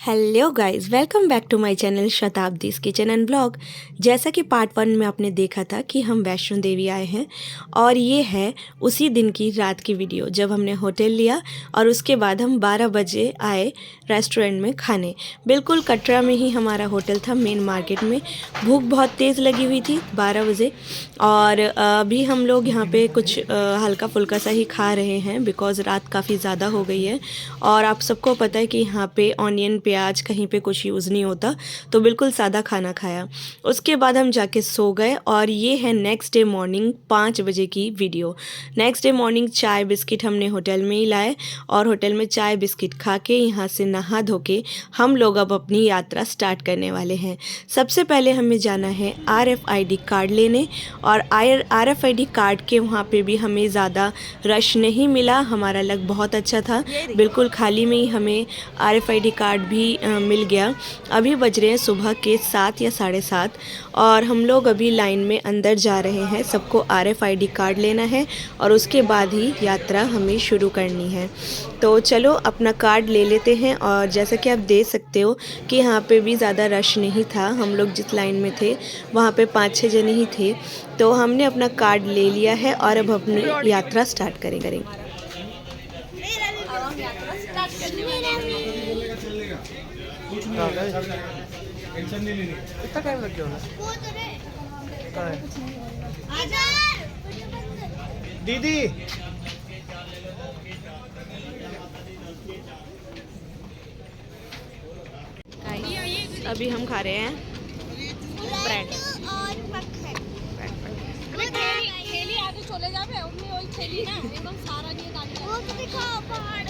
Hello guys, welcome back to my channel Shatabdi's kitchen and blog. जैसा कि part 1 में आपने देखा था कि हम वैष्णो देवी आए हैं और ये है उसी दिन की रात की वीडियो जब हमने होटल लिया और उसके बाद हम 12 बजे आए रेस्टोरेंट में खाने। बिल्कुल कटरा में ही हमारा होटल था, मेन मार्केट में। भूख बहुत तेज़ लगी हुई थी 12 बजे और अभी हम लोग यहाँ पे कुछ हल्का फुल्का सा ही खा रहे हैं बिकॉज़ रात काफ़ी ज़्यादा हो गई है और आप सबको पता है कि यहाँ पे ऑनियन प्याज कहीं पे कुछ यूज़ नहीं होता, तो बिल्कुल सादा खाना खाया। उसके बाद हम जाके सो गए और ये है नेक्स्ट डे मॉर्निंग 5 बजे की वीडियो। नेक्स्ट डे मॉर्निंग चाय बिस्किट हमने होटल में ही लाए और होटल में चाय बिस्किट खा के यहाँ से नहा धो के हम लोग अब अपनी यात्रा स्टार्ट करने वाले हैं। सबसे पहले हमें जाना है RFID कार्ड लेने और RFID कार्ड के वहाँ पे भी हमें ज़्यादा रश नहीं मिला, हमारा लक बहुत अच्छा था। बिल्कुल खाली में ही हमें RFID कार्ड भी मिल गया। अभी बज रहे हैं सुबह के 7 या 7:30 और हम लोग अभी लाइन में अंदर जा रहे हैं। सबको RFID कार्ड लेना है और उसके बाद ही यात्रा हमें शुरू करनी है। तो चलो अपना कार्ड ले लेते हैं और जैसा कि आप देख सकते हो कि यहाँ पे भी ज़्यादा रश नहीं था। हम लोग जिस लाइन में थे वहाँ पे 5-6 जने ही थे, तो हमने अपना कार्ड ले लिया है और अब अपनी यात्रा स्टार्ट करेंगे। टेंशन नहीं लेनी। इतना टाइम लग गया दीदी। अभी हम खा रहे हैं ब्रेड और मक्खन। थैली आगे चले जावे उनमें वही थैली ना एकदम सारा ये डाल वो तो दिखाओ पहाड़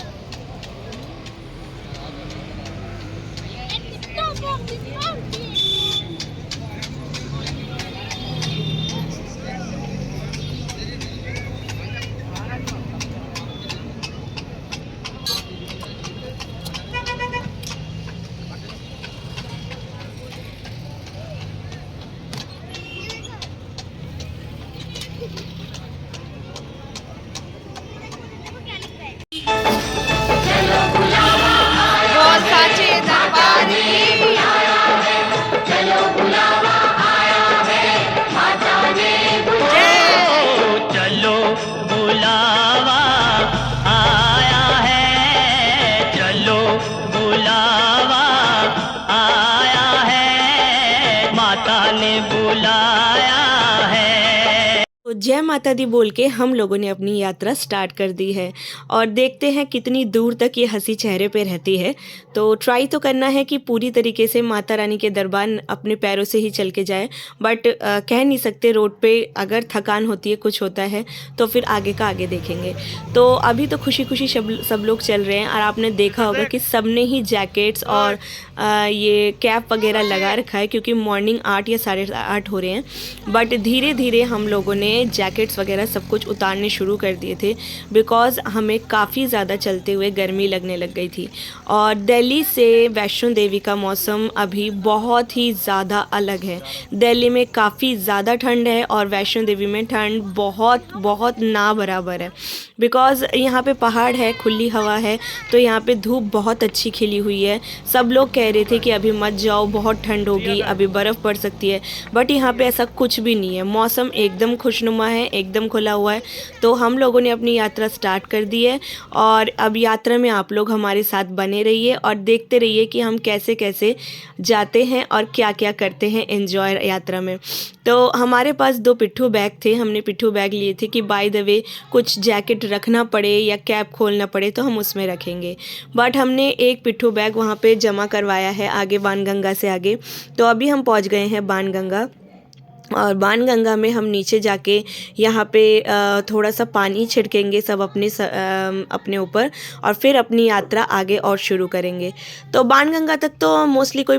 जय माता दी बोल के हम लोगों ने अपनी यात्रा स्टार्ट कर दी है और देखते हैं कितनी दूर तक ये हंसी चेहरे पे रहती है। तो ट्राई तो करना है कि पूरी तरीके से माता रानी के दरबार अपने पैरों से ही चल के जाए, बट कह नहीं सकते। रोड पे अगर थकान होती है, कुछ होता है तो फिर आगे का आगे देखेंगे। तो अभी तो खुशी खुशी सब लोग चल रहे हैं और आपने देखा होगा कि सब ने ही जैकेट्स और ये कैप वगैरह लगा रखा है क्योंकि मॉर्निंग 8 या 8:30 हो रहे हैं। बट धीरे धीरे हम लोगों ने जैकेट्स वगैरह सब कुछ उतारने शुरू कर दिए थे बिकॉज़ हमें काफ़ी ज़्यादा चलते हुए गर्मी लगने लग गई थी। और दिल्ली से वैष्णो देवी का मौसम अभी बहुत ही ज़्यादा अलग है। दिल्ली में काफ़ी ज़्यादा ठंड है और वैष्णो देवी में ठंड बहुत बहुत ना बराबर है बिकॉज़ यहाँ पे पहाड़ है, खुली हवा है, तो यहाँ पे धूप बहुत अच्छी खिली हुई है। सब लोग कह रहे थे कि अभी मत जाओ, बहुत ठंड होगी, अभी बर्फ़ पड़ सकती है, बट यहाँ पे ऐसा कुछ भी नहीं है। मौसम एकदम खुशनुमा है, एकदम खुला हुआ है। तो हम लोगों ने अपनी यात्रा स्टार्ट कर दी है और अब यात्रा में आप लोग हमारे साथ बने रहिए और देखते रहिए कि हम कैसे कैसे जाते हैं और क्या क्या करते हैं एंजॉय यात्रा में। तो हमारे पास 2 पिट्ठू बैग थे, हमने पिट्ठू बैग लिए थे कि बाय द वे कुछ जैकेट रखना पड़े या कैप खोलना पड़े तो हम उसमें रखेंगे। बट हमने एक पिट्ठू बैग वहाँ पे जमा करवाया है आगे बाणगंगा से आगे। तो अभी हम पहुँच गए हैं बाणगंगा और बाणगंगा में हम नीचे जाके यहाँ पे थोड़ा सा पानी छिड़केंगे सब अपने ऊपर और फिर अपनी यात्रा आगे और शुरू करेंगे। तो बाणगंगा तक तो मोस्टली कोई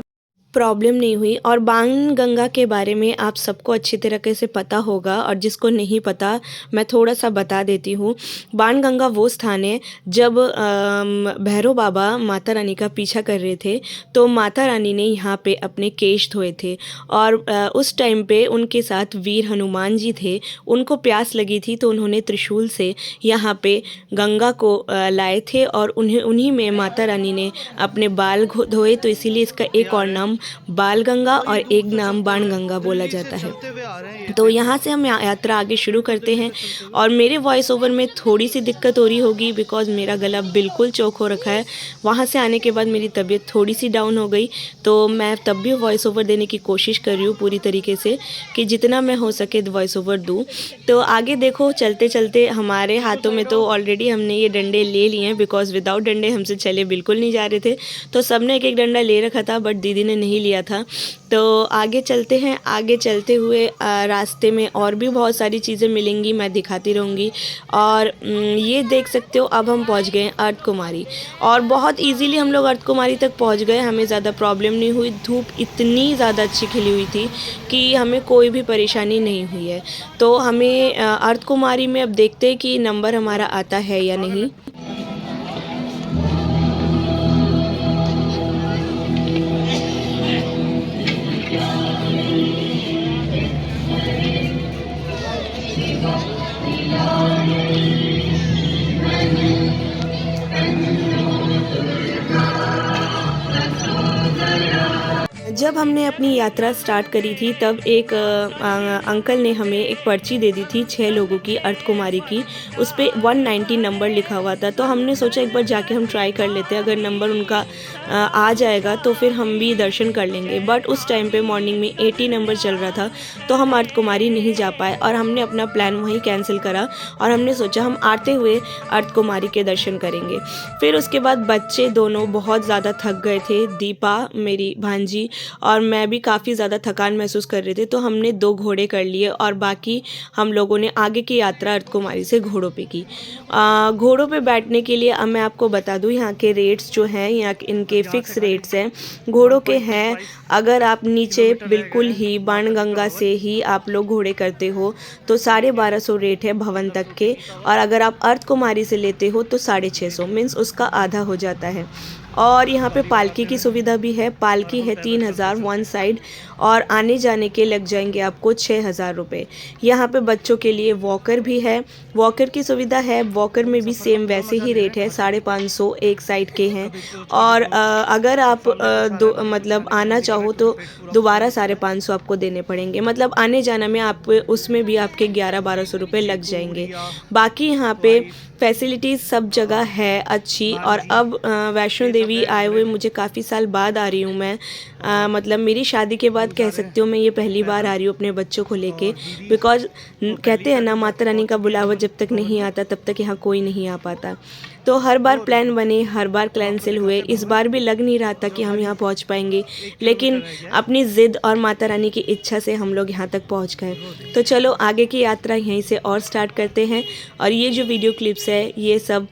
प्रॉब्लम नहीं हुई। और बाणगंगा के बारे में आप सबको अच्छी तरीके से पता होगा, और जिसको नहीं पता मैं थोड़ा सा बता देती हूँ। बाणगंगा वो स्थान है जब भैरव बाबा माता रानी का पीछा कर रहे थे, तो माता रानी ने यहाँ पे अपने केश धोए थे, और उस टाइम पे उनके साथ वीर हनुमान जी थे। उनको प्यास लगी थी तो उन्होंने त्रिशूल से यहाँ पे गंगा को लाए थे, और उन्हीं में माता रानी ने अपने बाल धोए, तो इसीलिए इसका एक और नाम बाल गंगा और एक नाम बाणगंगा बोला जाता है। तो यहाँ से हम यात्रा आगे शुरू करते हैं, और मेरे वॉइस ओवर में थोड़ी सी दिक्कत हो रही होगी बिकॉज़ मेरा गला बिल्कुल चोक हो रखा है। वहाँ से आने के बाद मेरी तबीयत थोड़ी सी डाउन हो गई, तो मैं तब भी वॉइस ओवर देने की कोशिश कर रही हूँ पूरी तरीके से कि जितना मैं हो सके वॉइस ओवर दूँ। तो आगे देखो, चलते चलते हमारे हाथों में तो ऑलरेडी हमने ये डंडे ले लिए हैं, बिकॉज़ विदाउट डंडे हमसे चले बिल्कुल नहीं जा रहे थे। तो सबने एक एक डंडा ले रखा था, बट दीदी ने नहीं लिया था। तो आगे चलते हैं। आगे चलते हुए रास्ते में और भी बहुत सारी चीज़ें मिलेंगी, मैं दिखाती रहूँगी। और ये देख सकते हो, अब हम पहुँच गए हैं अर्थ कुमारी, और बहुत इजीली हम लोग अर्थ कुमारी तक पहुँच गए। हमें ज़्यादा प्रॉब्लम नहीं हुई। धूप इतनी ज़्यादा अच्छी खिली हुई थी कि हमें कोई भी परेशानी नहीं हुई है। तो हमें अर्थ कुमारी में अब देखते हैं कि नंबर हमारा आता है या नहीं। जब हमने अपनी यात्रा स्टार्ट करी थी, तब एक अंकल ने हमें एक पर्ची दे दी थी 6 लोगों की, अर्थ कुमारी की। उस पे 190 नंबर लिखा हुआ था। तो हमने सोचा एक बार जाके हम ट्राई कर लेते हैं, अगर नंबर उनका आ जाएगा तो फिर हम भी दर्शन कर लेंगे। बट उस टाइम पे मॉर्निंग में 80 नंबर चल रहा था, तो हम अर्थ कुमारी नहीं जा पाए, और हमने अपना प्लान वहीं कैंसिल करा, और हमने सोचा हम आते हुए अर्थ कुमारी के दर्शन करेंगे। फिर उसके बाद बच्चे दोनों बहुत ज़्यादा थक गए थे, दीपा मेरी भांजी और मैं भी काफ़ी ज़्यादा थकान महसूस कर रहे थे। तो हमने 2 घोड़े कर लिए, और बाकी हम लोगों ने आगे की यात्रा अर्थ कुमारी से घोड़ों पे की। घोड़ों पे बैठने के लिए अब मैं आपको बता दूं, यहाँ के रेट्स जो हैं, यहाँ इनके फ़िक्स रेट्स हैं घोड़ों के हैं। अगर आप नीचे बिल्कुल ही बाणगंगा से ही आप लोग घोड़े करते हो तो 1250 रेट है भवन तक के, और अगर आप अर्थ कुमारी से लेते हो तो 650, मीन्स उसका आधा हो जाता है। और यहाँ पे पालकी की सुविधा भी है। पालकी है 3000 वन साइड, और आने जाने के लग जाएंगे आपको 6000 रुपये। यहाँ पे बच्चों के लिए वॉकर भी है, वॉकर की सुविधा है। वॉकर में भी सेम वैसे ही रेट है, 550 एक साइड के हैं। और अगर आप मतलब आना चाहो तो दोबारा 550 आपको देने पड़ेंगे, मतलब आने जाना में आप उसमें भी आपके 1100-1200 रुपये लग जाएंगे। बाकी यहाँ पे फैसिलिटीज़ सब जगह है अच्छी। और अब वैष्णो देवी आए हुए मुझे काफ़ी साल बाद आ रही हूँ मैं, मतलब मेरी शादी के बाद कह सकती हूँ मैं ये पहली बार आ रही हूँ अपने बच्चों को लेके। बिकॉज़ कहते हैं ना, माता रानी का बुलावा जब तक नहीं आता तब तक यहाँ कोई नहीं आ पाता। तो हर बार प्लान बने, हर बार कैंसिल हुए। इस बार भी लग नहीं रहा था कि हम यहाँ पहुँच पाएंगे, लेकिन अपनी ज़िद और माता रानी की इच्छा से हम लोग यहाँ तक पहुँच गए। तो चलो आगे की यात्रा यहीं से और स्टार्ट करते हैं। और ये जो वीडियो क्लिप्स है ये सब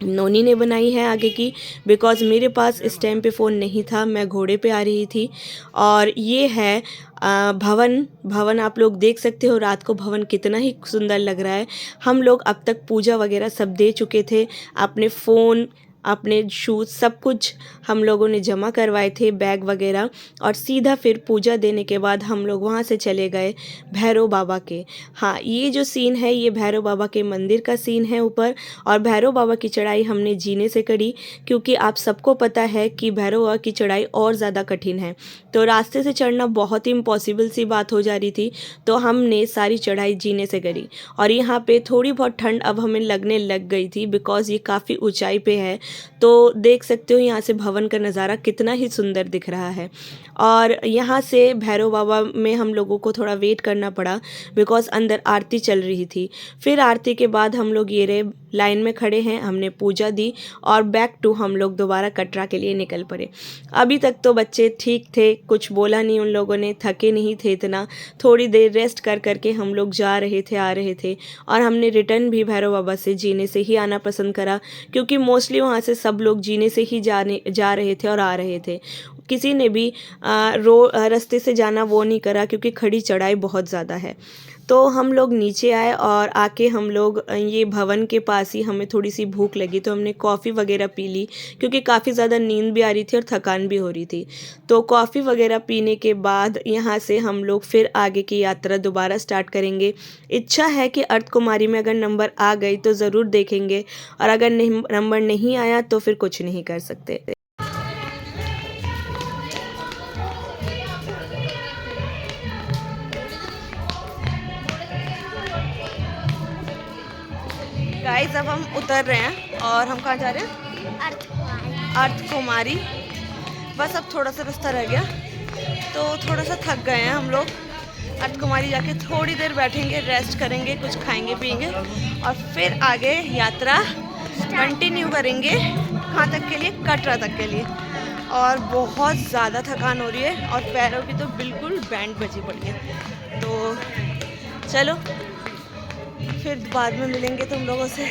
नोनी ने बनाई है आगे की, बिकॉज़ मेरे पास इस टाइम पे फ़ोन नहीं था, मैं घोड़े पे आ रही थी। और ये है भवन आप लोग देख सकते हो, रात को भवन कितना ही सुंदर लग रहा है। हम लोग अब तक पूजा वगैरह सब दे चुके थे, अपने फ़ोन, अपने शूज़ सब कुछ हम लोगों ने जमा करवाए थे, बैग वगैरह। और सीधा फिर पूजा देने के बाद हम लोग वहाँ से चले गए भैरव बाबा के। हाँ, ये जो सीन है ये भैरव बाबा के मंदिर का सीन है ऊपर। और भैरव बाबा की चढ़ाई हमने जीने से करी, क्योंकि आप सबको पता है कि भैरव बाबा की चढ़ाई और ज़्यादा कठिन है, तो रास्ते से चढ़ना बहुत ही इम्पॉसिबल सी बात हो जा रही थी। तो हमने सारी चढ़ाई जीने से करी। और यहाँ पे थोड़ी बहुत ठंड अब हमें लगने लग गई थी, बिकॉज़ ये काफ़ी ऊंचाई पे है। तो देख सकते हो यहाँ से भवन का नज़ारा कितना ही सुंदर दिख रहा है। और यहाँ से भैरव बाबा में हम लोगों को थोड़ा वेट करना पड़ा, बिकॉज़ अंदर आरती चल रही थी। फिर आरती के बाद हम लोग ये रहे लाइन में खड़े हैं, हमने पूजा दी, और बैक टू हम लोग दोबारा कटरा के लिए निकल पड़े। अभी तक तो बच्चे ठीक थे, कुछ बोला नहीं उन लोगों ने, थके नहीं थे इतना। थोड़ी देर रेस्ट कर करके हम लोग जा रहे थे, आ रहे थे। और हमने रिटर्न भी भैरव बाबा से जीने से ही आना पसंद करा, क्योंकि मोस्टली वहाँ से सब लोग जीने से ही जा रहे थे और आ रहे थे। किसी ने भी रास्ते से जाना वो नहीं करा, क्योंकि खड़ी चढ़ाई बहुत ज़्यादा है। तो हम लोग नीचे आए और आके हम लोग ये भवन के पास ही हमें थोड़ी सी भूख लगी, तो हमने कॉफ़ी वगैरह पी ली, क्योंकि काफ़ी ज़्यादा नींद भी आ रही थी और थकान भी हो रही थी। तो कॉफ़ी वगैरह पीने के बाद यहाँ से हम लोग फिर आगे की यात्रा दोबारा स्टार्ट करेंगे। इच्छा है कि अर्थ कुमारी में अगर नंबर आ गई तो ज़रूर देखेंगे, और अगर नंबर नहीं आया तो फिर कुछ नहीं कर सकते। गाइस अब हम उतर रहे हैं और हम कहाँ जा रहे हैं? अर्थ कुमारी। बस अब थोड़ा सा रास्ता रह गया, तो थोड़ा सा थक गए हैं हम लोग। अर्थ कुमारी जाके थोड़ी देर बैठेंगे, रेस्ट करेंगे, कुछ खाएंगे पिएंगे, और फिर आगे यात्रा कंटिन्यू करेंगे। कहाँ तक के लिए? कटरा तक के लिए। और बहुत ज़्यादा थकान हो रही है और पैरों की तो बिल्कुल बैंड बजी पड़ी है। तो चलो फिर बाद में मिलेंगे तुम लोगों से।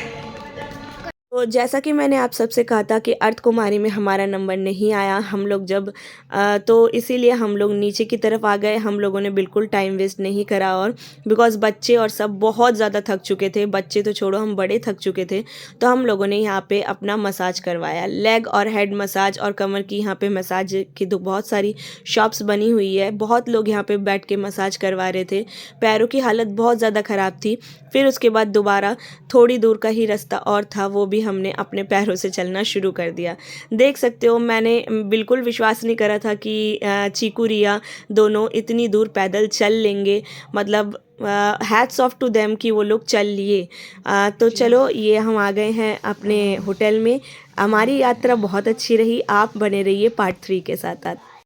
तो जैसा कि मैंने आप सबसे कहा था कि अर्थ कुमारी में हमारा नंबर नहीं आया, हम लोग जब तो इसीलिए हम लोग नीचे की तरफ आ गए। हम लोगों ने बिल्कुल टाइम वेस्ट नहीं करा, और बिकॉज़ बच्चे और सब बहुत ज़्यादा थक चुके थे। बच्चे तो छोड़ो, हम बड़े थक चुके थे। तो हम लोगों ने यहाँ पे अपना मसाज करवाया, लेग और हेड मसाज और कमर की यहाँ पे मसाज की तो बहुत सारी शॉप्स बनी हुई है। बहुत लोग यहाँ पे बैठ के मसाज करवा रहे थे। पैरों की हालत बहुत ज़्यादा ख़राब थी। फिर उसके बाद दोबारा थोड़ी दूर का ही रास्ता और था, वो भी हमने अपने पैरों से चलना शुरू कर दिया। देख सकते हो, मैंने बिल्कुल विश्वास नहीं करा था कि चीकू रिया दोनों इतनी दूर पैदल चल लेंगे। मतलब हैट्स ऑफ टू देम कि वो लोग चल लिए। तो चलो, ये हम आ गए हैं अपने होटल में। हमारी यात्रा बहुत अच्छी रही। आप बने रहिए पार्ट 3 के साथ।